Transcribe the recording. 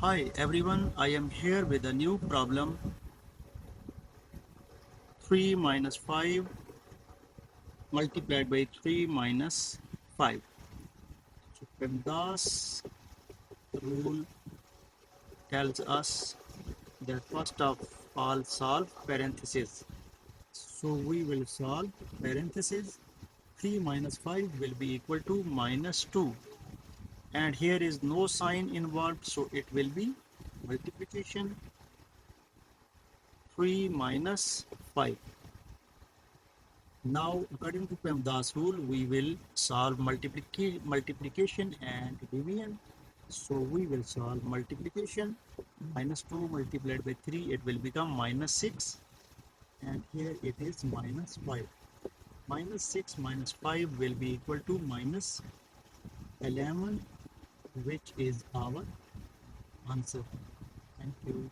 Hi everyone, I am here with a new problem 3 minus 5 multiplied by 3 minus 5. So PEMDAS rule tells us that first of all solve parentheses. So we will solve parentheses. 3 minus 5 will be equal to minus 2, and here is no sign involved, so it will be multiplication. 3 minus 5. Now, according to PEMDAS rule, we will solve multiplication and division. So we will solve multiplication. Minus 2 multiplied by 3, it will become minus 6. And here it is minus 5. Minus 6 minus 5 will be equal to minus 11, which is our answer. Thank you.